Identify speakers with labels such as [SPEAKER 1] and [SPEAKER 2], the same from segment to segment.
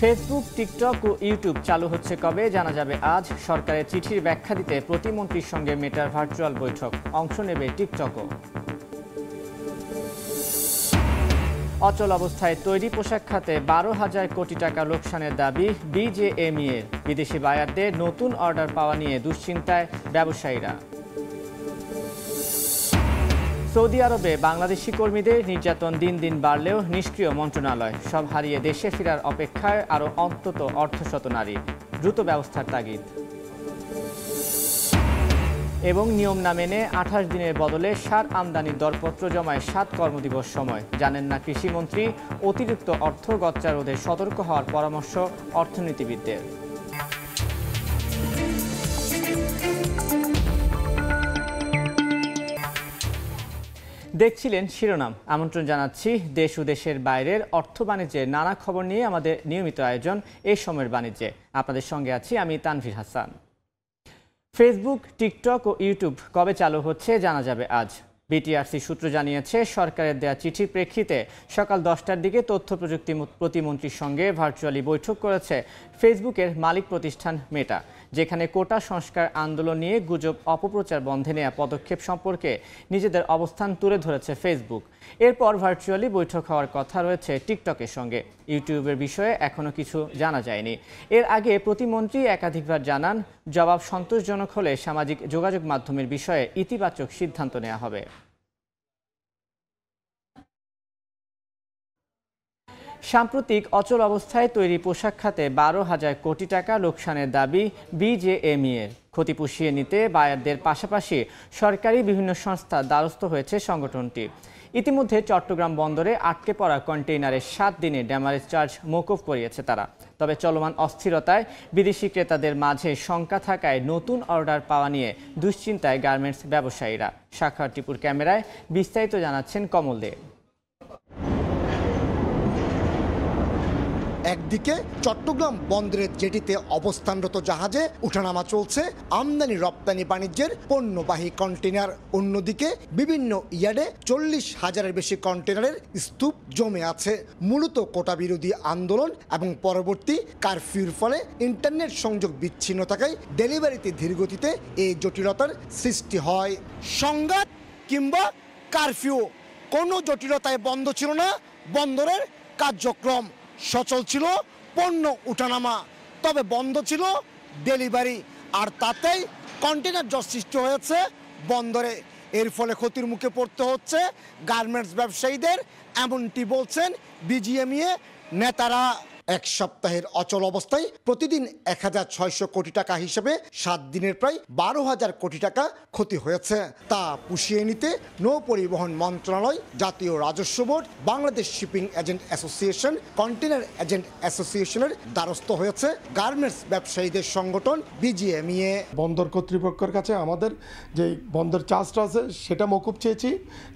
[SPEAKER 1] Facebook, TikTok ও YouTube চালু হচ্ছে কবে জানা যাবে আজ। সরকারের চিঠির ব্যাখ্যা দিতে প্রতিমন্ত্রীর সঙ্গে মেটার ভার্চুয়াল বৈঠক, অংশ নেবে টিকটকও। অচল অবস্থায় তৈরি পোশাক খাতে 12,000 কোটি টাকা লোকসানের দাবি বিজেএমইএর। বিদেশি বায়ারদের নতুন অর্ডার পাওয়া নিয়ে দুশ্চিন্তায় ব্যবসায়ীরা। সৌদি আরবে বাংলাদেশি কর্মীদের নির্যাতন দিন দিন বাড়লেও নিষ্ক্রিয় মন্ত্রণালয়। সব হারিয়ে দেশে ফেরার অপেক্ষায় আরও অন্তত অর্ধশত নারী। দ্রুত ব্যবস্থার তাগিদ। এবং নিয়ম না মেনে 28 দিনের বদলে সার আমদানির দরপত্র জমায় 7 কর্মদিবস সময়। জানেন না কৃষিমন্ত্রী। অতিরিক্ত অর্থ গচ্চা রোধে সতর্ক হওয়ার পরামর্শ অর্থনীতিবিদদের। দেখছিলেন শিরোনাম। আমন্ত্রণ জানাচ্ছি দেশ ও দেশের বাইরের অর্থ বাণিজ্যের নানা খবর নিয়ে আমাদের নিয়মিত আয়োজন এই সময়ের বাণিজ্যে। আপনাদের সঙ্গে আছি আমি তানভীর হাসান। ফেসবুক, টিকটক ও ইউটিউব কবে চালু হচ্ছে জানা যাবে আজ। বিটিআরসি সূত্র জানিয়েছে, সরকারের দেয়া চিঠির প্রেক্ষিতে সকাল 10টার দিকে তথ্য প্রযুক্তি প্রতিমন্ত্রীর সঙ্গে ভার্চুয়ালি বৈঠক করেছে ফেসবুকের মালিক প্রতিষ্ঠান মেটা, যেখানে কোটা সংস্কার আন্দোলন নিয়ে গুজব অপপ্রচার বন্ধে নেওয়া পদক্ষেপ সম্পর্কে নিজেদের অবস্থান তুলে ধরেছে ফেসবুক। এরপর ভার্চুয়ালি বৈঠক হওয়ার কথা রয়েছে টিকটকের সঙ্গে। ইউটিউবের বিষয়ে এখনও কিছু জানা যায়নি। এর আগে প্রতিমন্ত্রী একাধিকবার জানান, জবাব সন্তোষজনক হলে সামাজিক যোগাযোগ মাধ্যমের বিষয়ে ইতিবাচক সিদ্ধান্ত নেওয়া হবে। সাম্প্রতিক অচল অবস্থায় তৈরি পোশাক খাতে 12,000 কোটি টাকা লোকসানের দাবি বিজেএমইএর। ক্ষতি পুষিয়ে নিতে বায়ারদের পাশাপাশি সরকারি বিভিন্ন সংস্থার দ্বারস্থ হয়েছে সংগঠনটি। ইতিমধ্যে চট্টগ্রাম বন্দরে আটকে পড়া কন্টেইনারের 7 দিনের ড্যামারেজ চার্জ মওকুফ করিয়েছে তারা। তবে চলমান অস্থিরতায় বিদেশি ক্রেতাদের মাঝে শঙ্কা থাকায় নতুন অর্ডার পাওয়া নিয়ে দুশ্চিন্তায় গার্মেন্টস ব্যবসায়ীরা। শাখার টিপুর ক্যামেরায় বিস্তারিত জানাচ্ছেন কমল দে।
[SPEAKER 2] একদিকে চট্টগ্রাম বন্দরের জেটিতে অবস্থানরত জাহাজে উঠানামা চলছে আমদানি রপ্তানি বাণিজ্যের পণ্যবাহী কন্টেইনার, অন্যদিকে বিভিন্ন ইয়ার্ডে 40,000-এর বেশি কন্টেইনারের স্তূপ জমে আছে। মূলত কোটা বিরোধী আন্দোলন এবং পরবর্তী কারফিউর ফলে ইন্টারনেট সংযোগ বিচ্ছিন্ন থাকায় ডেলিভারিতে ধীরগতিতে এই জটিলতার সৃষ্টি হয়। সংঘাত কিংবা কারফিউ, কোনো জটিলতায় বন্ধ ছিল না বন্দরের কার্যক্রম। সচল ছিল পণ্য উঠানামা, তবে বন্ধ ছিল ডেলিভারি, আর তাতেই কন্টেইনার জট সৃষ্টি হয়েছে বন্দরে। এর ফলে ক্ষতির মুখে পড়তে হচ্ছে গার্মেন্টস ব্যবসায়ীদের, এমনটি বলছেন বিজিএমইএ নেতারা। এক সপ্তাহের অচল অবস্থায় প্রতিদিন 1,600 কোটি টাকা হিসেবে 7 দিনের প্রায় 12,000 কোটি টাকা ক্ষতি হয়েছে। তা পুষিয়ে নিতে নৌ পরিবহন মন্ত্রণালয়, জাতীয় রাজস্ব board, Bangladesh shipping agent association, container agent অ্যাসোসিয়েশনের দ্বারস্থ হয়েছে গার্মেন্টস ব্যবসায়ীদের সংগঠন বিজিএমইএ।
[SPEAKER 3] বন্দর কর্তৃপক্ষের কাছে আমাদের যে বন্দর চার্জটা আছে সেটা মকুব চেয়েছি,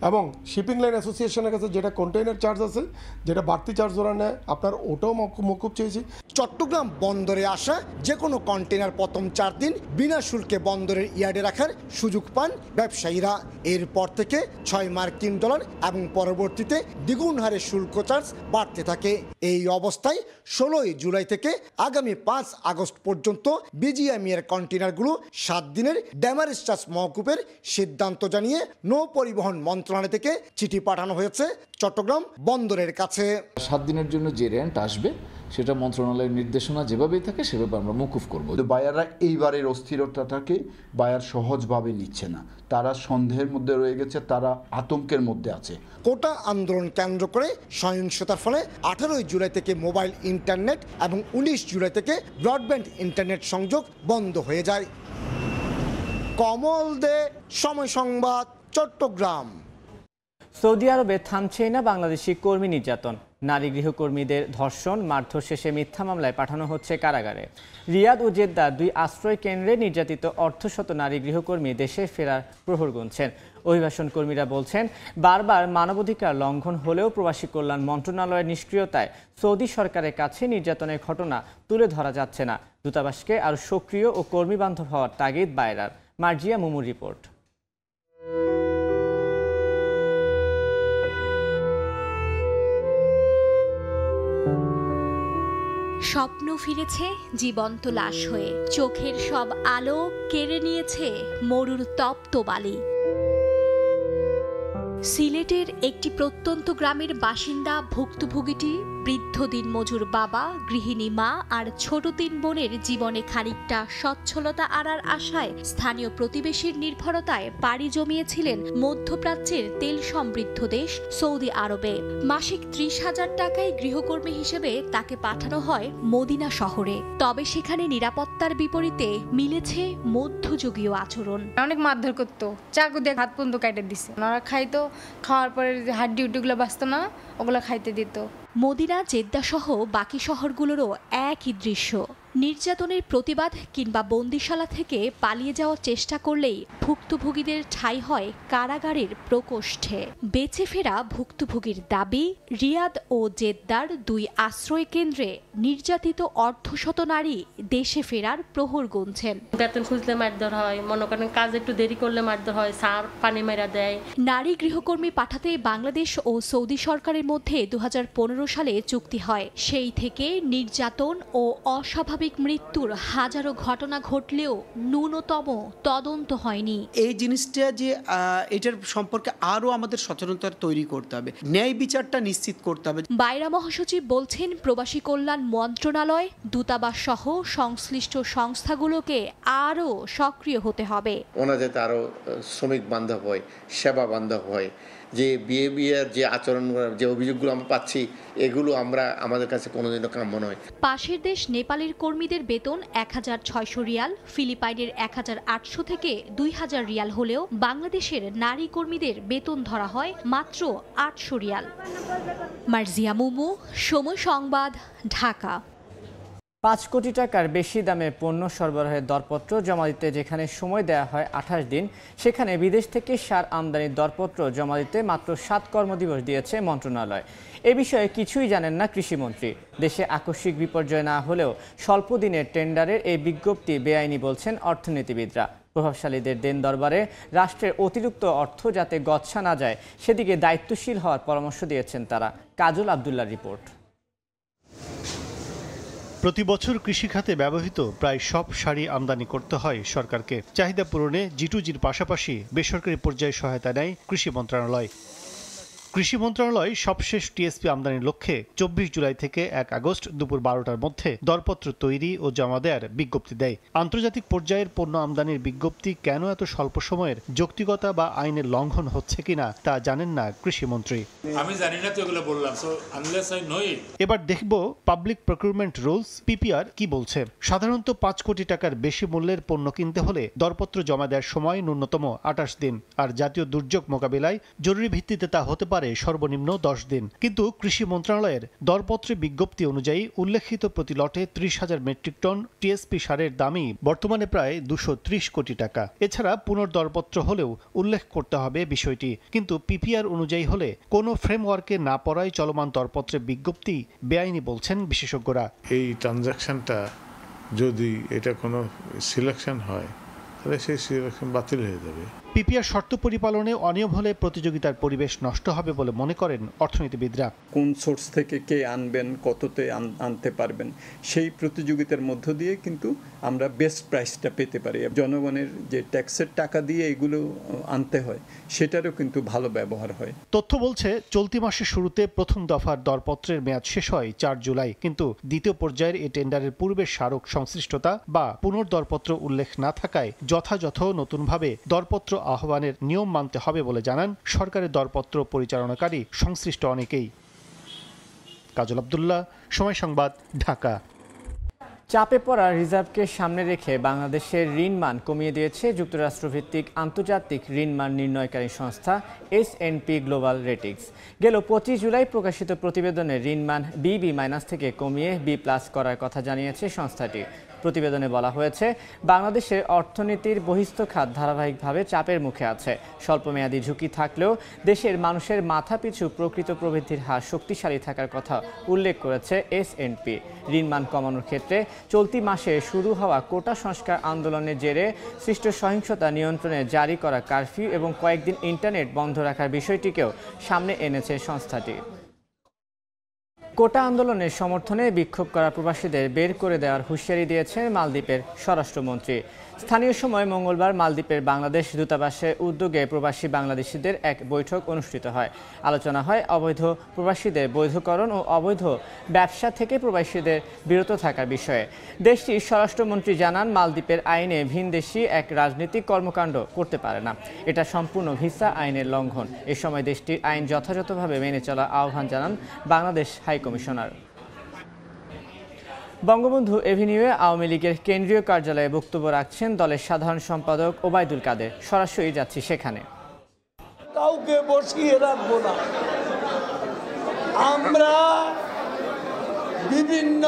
[SPEAKER 3] এবং শিপিং লাইন অ্যাসোসিয়েশনের কাছে যেটা কন্টেইনার চার্জ আছে, যেটা বাড়তি চার্জ ওরা নেয়, আপনার ওটাও মকুব চেয়েছি।
[SPEAKER 2] চট্টগ্রাম বন্দরে আসা যে কোনো কন্টেইনার প্রথম 4 দিন বিনা শুল্কে বন্দরের ইয়ার্ডে রাখার সুযোগ পান ব্যবসায়ীরা। এরপর থেকে $6 এবং পরবর্তীতে দ্বিগুণ হারে শুল্ক চার্জ বাড়তে থাকে। এই অবস্থায় 16 জুলাই থেকে আগামী 5 আগস্ট পর্যন্ত বিজিএমইএর কন্টেইনারগুলো 7 দিনের ড্যামারেজ চার্জ মওকুফের সিদ্ধান্ত জানিয়ে নৌ পরিবহন মন্ত্রণালয় থেকে চিঠি পাঠানো হয়েছে চট্টগ্রাম বন্দরের কাছে।
[SPEAKER 4] 7 দিনের জন্য যে রেন্ট আসবে সেটা মন্ত্রণালয়ের নির্দেশনা যেভাবেই থাকে সেভাবে আমরা মওকুফ করব।
[SPEAKER 5] বায়াররা এইবারের অস্থিরতাটাকে বায়ার সহজভাবে নিচ্ছে না, তারা সন্দেহের মধ্যে রয়ে গেছে, তারা আতঙ্কের মধ্যে আছে।
[SPEAKER 2] কোটা আন্দোলন কেন্দ্র করে সহিংসতার ফলে 18 জুলাই থেকে মোবাইল ইন্টারনেট এবং 19 জুলাই থেকে ব্রডব্যান্ড ইন্টারনেট সংযোগ বন্ধ হয়ে যায়। কমল দে, সময় সংবাদ, চট্টগ্রাম।
[SPEAKER 1] সৌদি আরবে থামছেই না বাংলাদেশি কর্মী নির্যাতন। নারী গৃহকর্মীদের ধর্ষণ, মারধর শেষে মিথ্যা মামলায় পাঠানো হচ্ছে কারাগারে। রিয়াদ ও জেদ্দা 2 আশ্রয় কেন্দ্রে নির্যাতিত অর্ধশত নারী গৃহকর্মী দেশে ফেরার প্রহর গুনছেন। অভিবাসন কর্মীরা বলছেন, বারবার মানবাধিকার লঙ্ঘন হলেও প্রবাসী কল্যাণ মন্ত্রণালয়ের নিষ্ক্রিয়তায় সৌদি সরকারের কাছে নির্যাতনের ঘটনা তুলে ধরা যাচ্ছে না। দূতাবাসকে আরও সক্রিয় ও কর্মীবান্ধব হওয়ার তাগিদ বায়রার। মার্জিয়া মুমুর রিপোর্ট।
[SPEAKER 6] স্বপ্ন ফিরেছে জীবন্ত লাশ হয়ে, চোখের সব আলো কেড়ে নিয়েছে মরুর তপ্ত বালি। সিলেটের একটি প্রত্যন্ত গ্রামের বাসিন্দা ভুক্তভোগীটি বৃদ্ধ দিনমজুর বাবা, গৃহিণী মা আর ছোট 3 বোনের জীবনে খানিকটা সচ্ছলতা আনার আশায় স্থানীয় প্রতিবেশীর নির্ভরতায় পাড়ি জমিয়েছিলেন মধ্যপ্রাচ্যের তেল সমৃদ্ধ দেশ সৌদি আরবে। মাসিক 30,000 টাকায় গৃহকর্মী হিসেবে তাকে পাঠানো হয় মদিনা শহরে। তবে সেখানে নিরাপত্তার বিপরীতে মিলেছে মধ্যযুগীয় আচরণ।
[SPEAKER 7] অনেক মারধর করতো, চাকু দিয়ে হাত পর্যন্ত কেটে দিছে। ওরা খাইতো, খাওয়ার পরে হাড্ডি উড্ডিগুলো বাঁচতো না, ওগুলো খাইতে দিত।
[SPEAKER 6] মদিনা, জেদ্দা সহ বাকি শহরগুলোরও একই দৃশ্য। নির্যাতনের প্রতিবাদ কিংবা বন্দিশালা থেকে পালিয়ে যাওয়ার চেষ্টা করলেই ভুক্তভোগীদের ঠাঁই হয় কারাগারের প্রকোষ্ঠে। বেঁচে ফেরা ভুক্তভোগীর দাবি, রিয়াদ ও জেদ্দার 2 আশ্রয় কেন্দ্রে নির্যাতিত অর্ধশত নারী দেশে ফেরার প্রহর গুনছেন।
[SPEAKER 8] বেতন খুঁজলে মারধর হয়, মনে করেন কাজ একটু দেরি করলে মারধর হয়, সার পানি মেরা দেয়।
[SPEAKER 6] নারী গৃহকর্মী পাঠাতে বাংলাদেশ ও সৌদি সরকারের মধ্যে 2015 সালে চুক্তি হয়। সেই থেকে নির্যাতন ও অস্বাভাবিক মৃত্যুর হাজারো ঘটনা ঘটলেও ন্যূনতম তদন্ত হয়নি।
[SPEAKER 9] এই জিনিসটা যে এটার সম্পর্কে আরো আমাদের সচেতনতা তৈরি করতে হবে, ন্যায় বিচারটা নিশ্চিত করতে হবে।
[SPEAKER 6] বাইরা মহাসচিব বলছেন, প্রবাসী কল্যাণ মন্ত্রণালয়, দূতাবাস সহ সংশ্লিষ্ট সংস্থাগুলোকে আরো সক্রিয় হতে হবে।
[SPEAKER 10] ওনারা যাতে আরো শ্রমিক বান্ধব হয়, সেবা বান্ধব হয়, যে বিহেভিয়ার যে আচরণ, যে অভিযোগগুলো আমরা পাচ্ছি, এগুলো আমাদের কাছে কোনোদিনও কাম্য নয়।
[SPEAKER 6] পাশের দেশ নেপালের কর্মীদের বেতন 1,600 রিয়াল, ফিলিপাইনের 1,800 থেকে 2,000 রিয়াল হলেও বাংলাদেশের নারী কর্মীদের বেতন ধরা হয় মাত্র 800 রিয়াল। মার্জিয়া মুমু, সময় সংবাদ, ঢাকা।
[SPEAKER 1] 5 কোটি টাকার বেশি দামে পণ্য সরবরাহের দরপত্র জমা দিতে যেখানে সময় দেওয়া হয় 28 দিন, সেখানে বিদেশ থেকে সার আমদানির দরপত্র জমা দিতে মাত্র 7 কর্মদিবস দিয়েছে মন্ত্রণালয়। এ বিষয়ে কিছুই জানেন না কৃষিমন্ত্রী। দেশে আকস্মিক বিপর্যয় না হলেও স্বল্প দিনের টেন্ডারের এই বিজ্ঞপ্তি বেআইনি বলছেন অর্থনীতিবিদরা। প্রভাবশালীদের দেন দরবারে রাষ্ট্রের অতিরিক্ত অর্থ যাতে গচ্ছা না যায়, সেদিকে দায়িত্বশীল হওয়ার পরামর্শ দিয়েছেন তারা। কাজল আব্দুল্লাহর রিপোর্ট।
[SPEAKER 11] প্রতি বছর কৃষিখাতে ব্যবহৃত প্রায় সব সারই আমদানি করতে হয় সরকারকে। চাহিদা পূরণে জিটুজির পাশাপাশি বেসরকারি পর্যায়ে সহায়তা নেয় কৃষি মন্ত্রণালয়। কৃষি মন্ত্রণালয় সবশেষ টিএসপি আমদানির লক্ষ্যে 24 জুলাই থেকে 1 আগস্ট দুপুর 12টার মধ্যে দরপত্র তৈরি ও জমা দেওয়ার বিজ্ঞপ্তি দেয়। আন্তর্জাতিক পর্যায়ের পণ্য আমদানির বিজ্ঞপ্তি কেন এত স্বল্প সময়ের, যৌক্তিকতা বা আইনের লঙ্ঘন হচ্ছে কিনা তা জানেন না কৃষিমন্ত্রী।
[SPEAKER 12] আমি জানি না তো, এগুলো বললাম। সো আনলেস আই নো ইট।
[SPEAKER 11] এবার দেখব পাবলিক প্রকিউরমেন্ট রুলস পিপিআর কি বলছে। সাধারণত 5 কোটি টাকার বেশি মূল্যের পণ্য কিনতে হলে দরপত্র জমা দেওয়ার সময় ন্যূনতম 28 দিন, আর জাতীয় দুর্যোগ মোকাবিলায় জরুরি ভিত্তিতে তা হতে পারে সর্বনিম্ন 10 দিন। কিন্তু কৃষি মন্ত্রণালয়ের দরপত্রে বিজ্ঞপ্তি অনুযায়ী উল্লেখিত প্রতি লটে 30,000 মেট্রিক টন টিএসপি সারের দামই বর্তমানে প্রায় 230 কোটি টাকা। এছাড়া পুনর্দরপত্র হলেও উল্লেখ করতে হবে বিষয়টি। কিন্তু পিপিআর অনুযায়ী হলে কোনো ফ্রেমওয়ার্কে না পড়ায় চলমান দরপত্রের বিজ্ঞপ্তি বেআইনি বলছেন বিশেষজ্ঞরা।
[SPEAKER 12] এই ট্রানজাকশনটা যদি এটা কোনো সিলেকশন হয়, তাহলে সেই সিলেকশন বাতিল হয়ে যাবে।
[SPEAKER 11] পিপিআর শর্ত পরিপালনে অনিয়ম হলে প্রতিযোগিতার পরিবেশ নষ্ট হবে বলে মনে করেন অর্থনীতিবিদরা।
[SPEAKER 13] কোন সোর্স থেকে কে আনবেন, কততে আনতে পারবেন, সেই প্রতিযোগিতার মধ্য দিয়ে কিন্তু আমরা বেস্ট প্রাইসটা পেতে পারি। জনগণের যে ট্যাক্সের টাকা দিয়ে এগুলো আনতে হয়, সেটারও কিন্তু ভালো ব্যবহার হয়।
[SPEAKER 11] তথ্য বলছে চলতি মাসের শুরুতে প্রথম দফার দরপত্রের মেয়াদ শেষ হয় 4 জুলাই, কিন্তু দ্বিতীয় পর্যায়ের এই টেন্ডারের পূর্বের স্মারক সংশ্লিষ্টতা বা পুনর্দরপত্র উল্লেখ না থাকায় যথাযথ নতুনভাবে দরপত্র আহ্বানের নিয়ম মানতে হবে বলে জানান সরকারের দরপত্র পরিচালনাকারী সংশ্লিষ্ট অনেকেই। কাজল আব্দুল্লাহ, সময় সংবাদ, ঢাকা।
[SPEAKER 1] চাপে পড়া রিজার্ভকে সামনে রেখে বাংলাদেশের ঋণ মান কমিয়ে দিয়েছে যুক্তরাষ্ট্রভিত্তিক আন্তর্জাতিক ঋণ মান নির্ণয়কারী সংস্থা S&P গ্লোবাল রেটিংস। গেল 25 জুলাই প্রকাশিত প্রতিবেদনে ঋণ মান BB- থেকে কমিয়ে B+ করার কথা জানিয়েছে সংস্থাটি। প্রতিবেদনে বলা হয়েছে, বাংলাদেশের অর্থনীতির বহিস্থ খাত ধারাবাহিকভাবে চাপের মুখে আছে। স্বল্পমেয়াদী ঝুঁকি থাকলেও দেশের মানুষের মাথাপিছু প্রকৃত প্রবৃদ্ধির হার শক্তিশালী থাকার কথা উল্লেখ করেছে S&P। ঋণ মান কমানোর ক্ষেত্রে চলতি মাসে শুরু হওয়া কোটা সংস্কার আন্দোলনের জেরে সৃষ্ট সহিংসতা নিয়ন্ত্রণে জারি করা কারফিউ এবং কয়েকদিন ইন্টারনেট বন্ধ রাখার বিষয়টিকেও সামনে এনেছে সংস্থাটি। কোটা আন্দোলনের সমর্থনে বিক্ষোভ করা প্রবাসীদের বের করে দেওয়ার হুঁশিয়ারি দিয়েছেন মালদ্বীপের স্বরাষ্ট্রমন্ত্রী। স্থানীয় সময় মঙ্গলবার মালদ্বীপের বাংলাদেশ দূতাবাসের উদ্যোগে প্রবাসী বাংলাদেশিদের এক বৈঠক অনুষ্ঠিত হয়। আলোচনা হয় অবৈধ প্রবাসীদের বৈধকরণ ও অবৈধ ব্যবসা থেকে প্রবাসীদের বিরত থাকার বিষয়ে। দেশটির স্বরাষ্ট্রমন্ত্রী জানান, মালদ্বীপের আইনে ভিনদেশি এক রাজনৈতিক কর্মকাণ্ড করতে পারে না। এটা সম্পূর্ণ ভিসা আইনের লঙ্ঘন। এ সময় দেশটির আইন যথাযথভাবে মেনে চলার আহ্বান জানান বাংলাদেশ হাইকমিশনার। বঙ্গবন্ধু এভিনিউয়ে আওয়ামী লীগের কেন্দ্রীয় কার্যালয়ে বক্তব্য রাখছেন দলের সাধারণ সম্পাদক ওবায়দুল কাদের। সরাসরি যাচ্ছি সেখানে।
[SPEAKER 14] কাউকে বসিয়ে রাখবো না, আমরা বিভিন্ন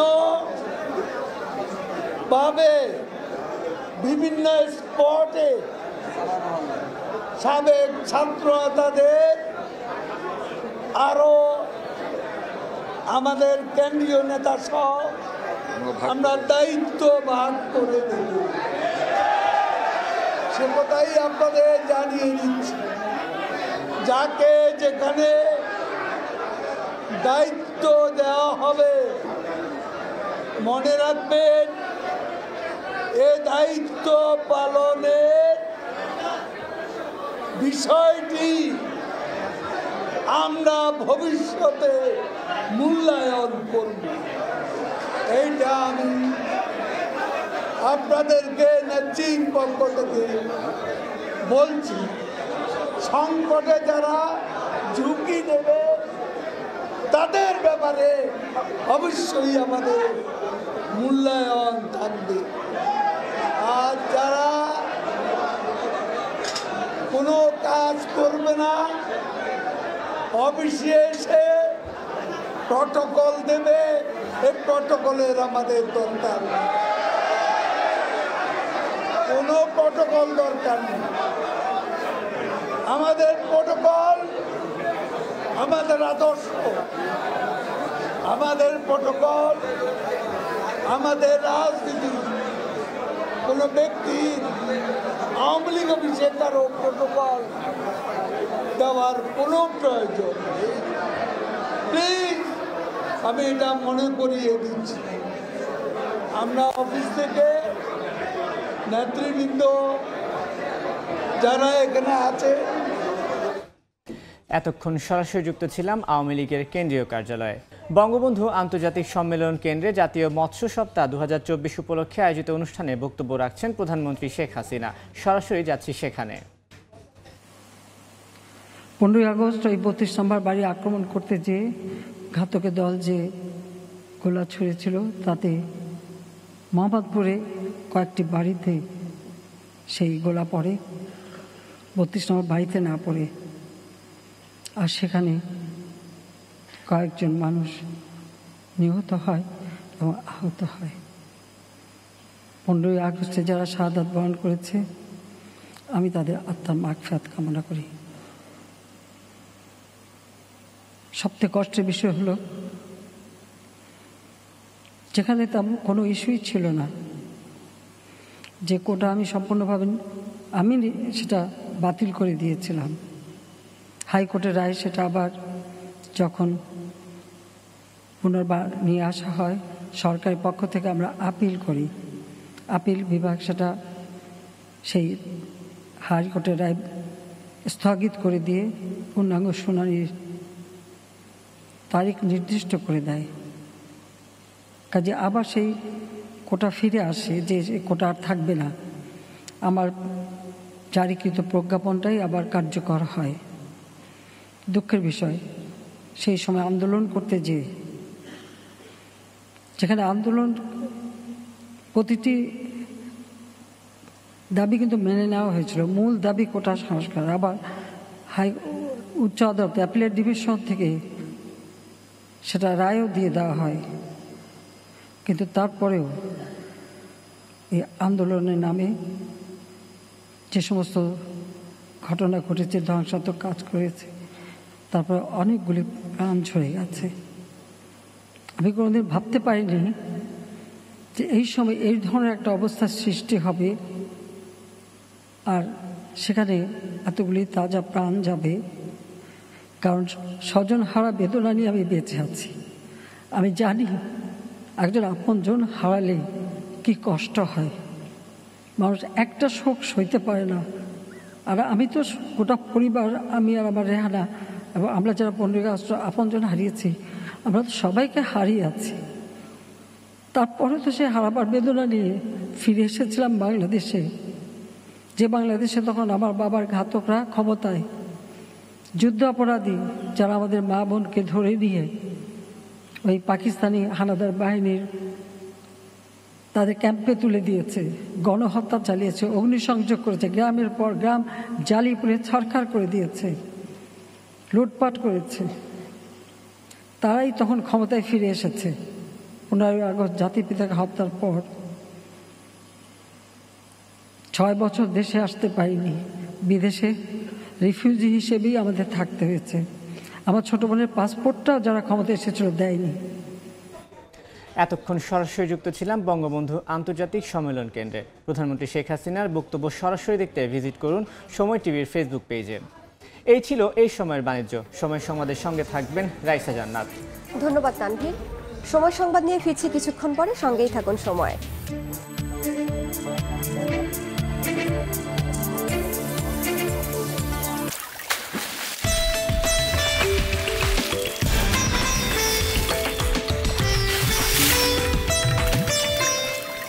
[SPEAKER 14] ভাবে বিভিন্ন স্পটে সাবেক ছাত্র নেতাদের আরো আমাদের কেন্দ্রীয় নেতা সহ আমরা দায়িত্ব ভাগ করে দেব, সে কথাই আপনাদের জানিয়ে দিচ্ছি। যাকে যেখানে দায়িত্ব দেওয়া হবে মনে রাখবেন, এ দায়িত্ব পালনের বিষয়টি আমরা ভবিষ্যতে মূল্যায়ন করব। এইটা আমি আপনাদেরকে নেত্রীর পক্ষ থেকে বলছি। সংকটে যারা ঝুঁকি নেবে তাদের ব্যাপারে অবশ্যই আমাদের মূল্যায়ন থাকবে, আর যারা কোনো কাজ করবে না, অফিসে এসে প্রটোকল দেবে, এই প্রটোকলের আমাদের দরকার নেই, কোনো প্রটোকল দরকার নেই। আমাদের প্রটোকল আমাদের আদর্শ, আমাদের প্রটোকল আমাদের রাজনীতি। কোনো ব্যক্তি আওয়ামী লীগ অফিসে কারো প্রটোকল দেওয়ার কোনো প্রয়োজন নেই। প্লিজ, আমি এটা মনে করিয়ে দিচ্ছি। আমরা অফিস থেকে নেতৃবৃন্দ যারা এখানে আছে,
[SPEAKER 1] এতক্ষণ সরাসরি যুক্ত ছিলাম আওয়ামী লীগের কেন্দ্রীয় কার্যালয়ে। বঙ্গবন্ধু আন্তর্জাতিক সম্মেলন কেন্দ্রে জাতীয় মৎস্য সপ্তাহ 2024 উপলক্ষে আয়োজিত অনুষ্ঠানে বক্তব্য রাখছেন প্রধানমন্ত্রী শেখ হাসিনা। সরাসরি যাচ্ছি সেখানে।
[SPEAKER 15] 15ই আগস্ট এই 32 নম্বর বাড়ি আক্রমণ করতে যেয়ে ঘাতকের দল যে গোলা ছুঁড়েছিল, তাতে মোহাম্মদপুরে কয়েকটি বাড়িতে সেই গোলা পড়ে, 32 নম্বর বাড়িতে না পড়ে, আর সেখানে কয়েকজন মানুষ নিহত হয় এবং আহত হয়। 15ই আগস্টে যারা শাহাদাত বরণ করেছে, আমি তাদের আত্মার মাগফিরাত কামনা করি। সবথেকে কষ্টের বিষয় হলো, যেখানে তেমন কোনো ইস্যুই ছিল না, যে কোটা আমি সম্পূর্ণভাবে আমি সেটা বাতিল করে দিয়েছিলাম। হাইকোর্টের রায় সেটা আবার যখন পুনর্বার নিয়ে আসা হয়, সরকারের পক্ষ থেকে আমরা আপিল করি, আপিল বিভাগ সেটা সেই হাইকোর্টের রায় স্থগিত করে দিয়ে পূর্ণাঙ্গ শুনানির তারিখ নির্দিষ্ট করে দেয়। কাজে আবার সেই কোটা ফিরে আসে, যে কোটা আর থাকবে না। আমার জারিকৃত প্রজ্ঞাপনটাই আবার কার্যকর হয়। দুঃখের বিষয়, সেই সময় আন্দোলন করতে যেখানে আন্দোলন প্রতিটি দাবি কিন্তু মেনে নেওয়া হয়েছিল, মূল দাবি কোটা সংস্কার, আবার উচ্চ আদালত অ্যাপিলেট ডিভিশন থেকে সেটা রায়ও দিয়ে দেওয়া হয়। কিন্তু তারপরেও এই আন্দোলনের নামে যে সমস্ত ঘটনা ঘটেছে, ধ্বংসাত্মক কাজ করেছে, তারপরে অনেকগুলি প্রাণ ঝরে গেছে। আমি কোনোদিন ভাবতে পারিনি যে এই সময় এই ধরনের একটা অবস্থার সৃষ্টি হবে, আর সেখানে এতগুলি তাজা প্রাণ যাবে। কারণ স্বজন হারা বেদনা নিয়ে আমি বেঁচে আছি, আমি জানি একজন আপনজন হারালে কি কষ্ট হয়, মানুষ একটা শোক সইতে পারে না। আর আমি তো গোটা পরিবার, আমি আর আমার রেহানা এবং আমরা যারা 15 আগস্ট আপনজন হারিয়েছি, আমরা তো সবাইকে হারিয়ে আছি। তারপরে তো সে হারাবার বেদনা নিয়ে ফিরে এসেছিলাম বাংলাদেশে, যে বাংলাদেশে তখন আমার বাবার ঘাতকরা ক্ষমতায়, যুদ্ধ অপরাধী যারা আমাদের মা বোনকে ধরে নিয়ে ওই পাকিস্তানি হানাদার বাহিনীর তাদের ক্যাম্পে তুলে দিয়েছে, গণহত্যা চালিয়েছে, অগ্নিসংযোগ করেছে, গ্রামের পর গ্রাম জ্বালিয়ে পুড়ে ছারখার করে দিয়েছে, লুটপাট করেছে। তারাই তখন ক্ষমতায় ফিরে এসেছে 15 আগস্ট জাতিপিতাকে হত্যার পর। 6 বছর দেশে আসতে পারিনি, বিদেশে রিফিউজি হিসেবেই আমাদের থাকতে হয়েছে। আমার ছোট বোনের পাসপোর্টটাও যারা ক্ষমতায় এসেছিল দেয়নি।
[SPEAKER 1] এতক্ষণ সরাসরি যুক্ত ছিলাম বঙ্গবন্ধু আন্তর্জাতিক সম্মেলন কেন্দ্রে। প্রধানমন্ত্রী শেখ হাসিনার বক্তব্য সরাসরি দেখতে ভিজিট করুন সময় টিভির ফেসবুক পেজে। এই ছিল এই সময়ের বাণিজ্য। সময় সংবাদের সঙ্গে থাকবেন রাইসা জান্নাত।
[SPEAKER 16] ধন্যবাদ তানভীর। সময় সংবাদ নিয়ে ফিরছি কিছুক্ষণ পরে, সঙ্গেই থাকুন সময়।